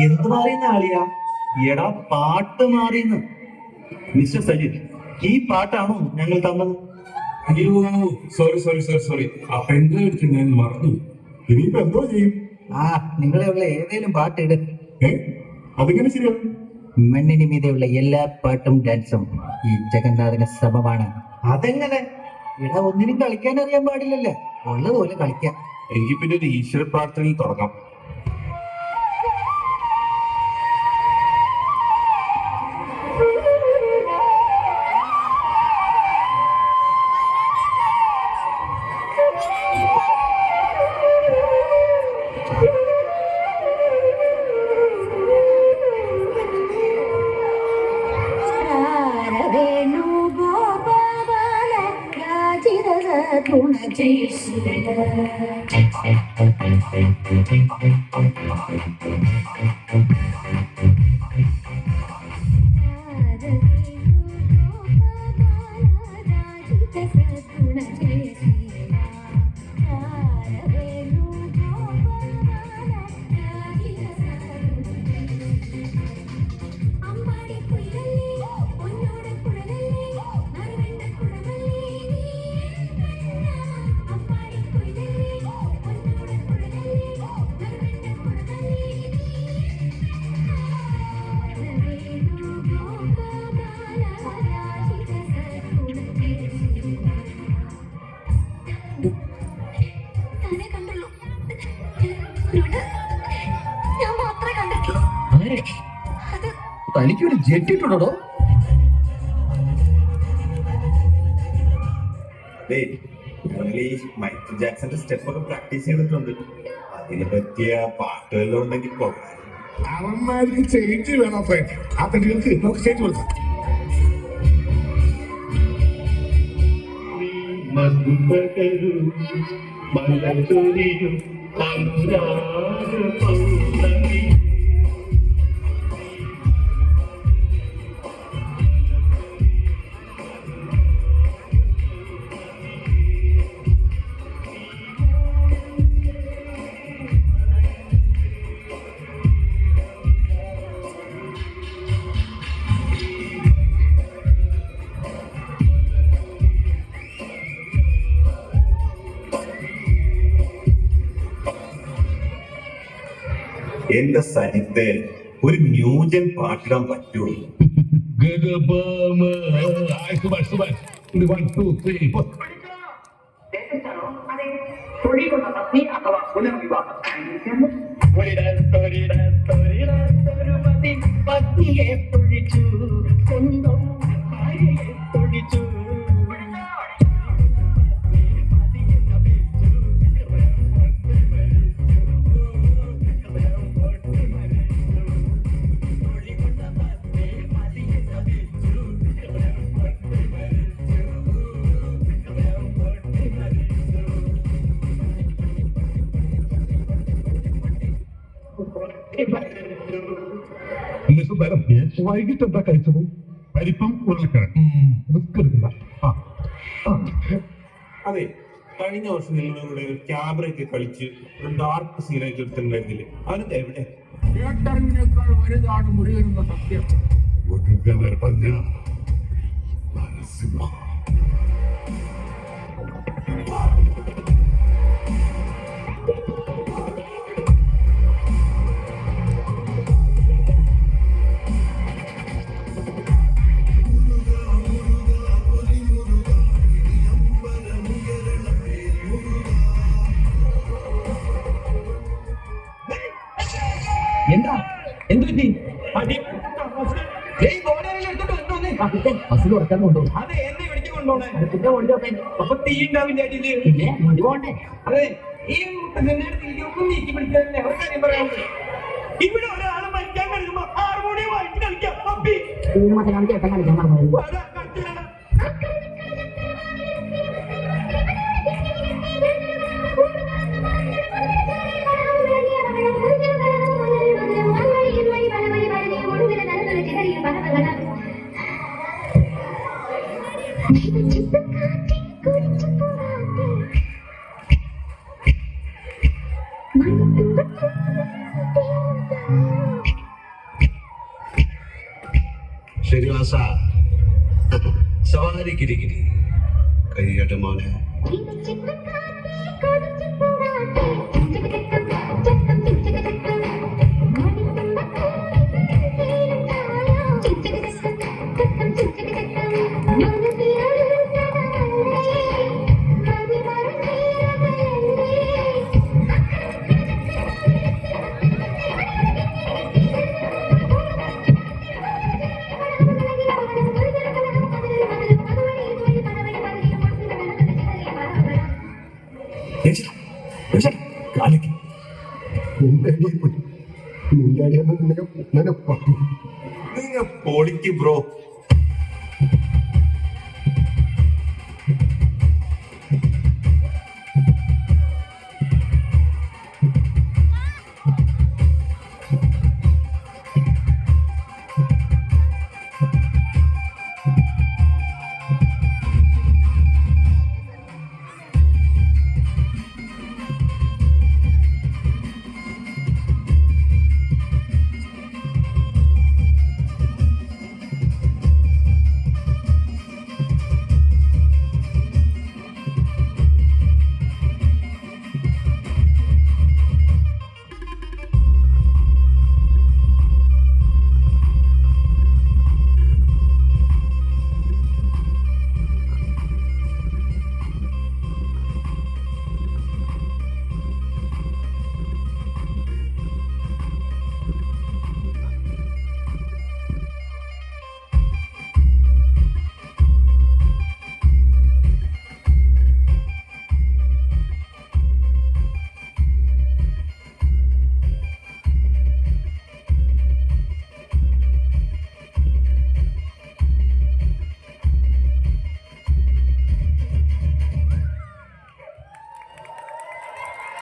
എന്ത് മാറിയെന്ന ആളിയാ? എടാ പാട്ട് മാറിയെന്ന്. മിസ്റ്റർ സജീദ്, ഈ പാട്ടാണോ ഞങ്ങൾ തന്നത്? അയ്യോ, സോറി. ആ പെൻഡ്രൈവ് എടുത്ത് ഞാൻ മറന്നു. ഇനിയിപ്പോ എന്തോ ചെയ്യും? നിങ്ങളുള്ള ഏതേലും പാട്ടിട്. അതെങ്ങനെ ശരിയാവും? മണ്ണിന് മീതെയുള്ള എല്ലാ പാട്ടും ഡാൻസും ഈ ജഗന്നാഥന് സമമാണ്. അതെങ്ങനെ? ഇട ഒന്നിനും കളിക്കാൻ അറിയാൻ പാടില്ലല്ലേ, ഉള്ളതുപോലെ കളിക്കാം. എങ്കിൽ പിന്നെ ഒരു ഈശ്വര പ്രാർത്ഥനയിൽ തുടങ്ങാം. തനിക്കൊരു ജെറ്റിട്ടുണ്ടോ? അതെ, ഞങ്ങൾ ഈ മൈക്കിൾ ജാക്സന്റെ സ്റ്റെപ്പ് ഒക്കെ പ്രാക്ടീസ് ചെയ്തിട്ടുണ്ട്. അതിനെ പറ്റിയ പാട്ടുകളിലും ഉണ്ടെങ്കിൽ പോകാം. അവന്മാർക്ക് ചേഞ്ച് വേണം ഫ്രണ്ട്. ആ തടികൾക്ക് നമുക്ക് ചേഞ്ച് കൊടുക്കാം. എന്റെ സജിത്തെ ഒരു ന്യൂജൻ പാട്ടിടാൻ പറ്റുമോ? വൈകിട്ട് എന്താ കഴിച്ചത്? പരിപ്പം ഉരുളക്കിഴങ്ങ്. അതെ, കഴിഞ്ഞ വർഷം നിങ്ങളുടെ ഒരു ക്യാമറയൊക്കെ കളിച്ച് ഒരു ഡാർക്ക് സീനായിട്ട് എടുത്തിട്ടുണ്ടായിരുന്നില്ലേ? അവനത് എവിടെ? കേട്ടറിഞ്ഞേക്കാൾ വലുതാണ് മുരുകനെന്ന സത്യം. എന്താ എന്ത് പറ്റി? ബസ്സിൽ കൊടുക്കാൻ കൊണ്ടുപോകും. അതെ, എന്നെ വിളിച്ചു കൊണ്ടോണേ. പിന്നെ കൊണ്ടുപോകെ അപ്പൊ തീ ഉണ്ടാവില്ല. പിന്നെ വണ്ടി പോണ്ടേ? അതെ, ഈ തീക്കൊന്നും നീക്കി പിടിക്കാനില്ല. ഒരു കാര്യം പറയാനുണ്ട്. ഇവിടെ ഒരാളെ മരിക്കാൻ കഴിയുമ്പോ ഹാർമോണിയം വായിച്ച് കളിക്കാം. മറ്റേ ചേട്ടൻ കളിക്കാൻ മറന്നു വാടാ, കളിച്ചില്ലടാ. ശ്രീനിവാസ സവാരി കിരികിരി കൈകട്ടെ മോനെ കാലിക്ക് നിങ്ങൾ പൊളിക്ക് ബ്രോ.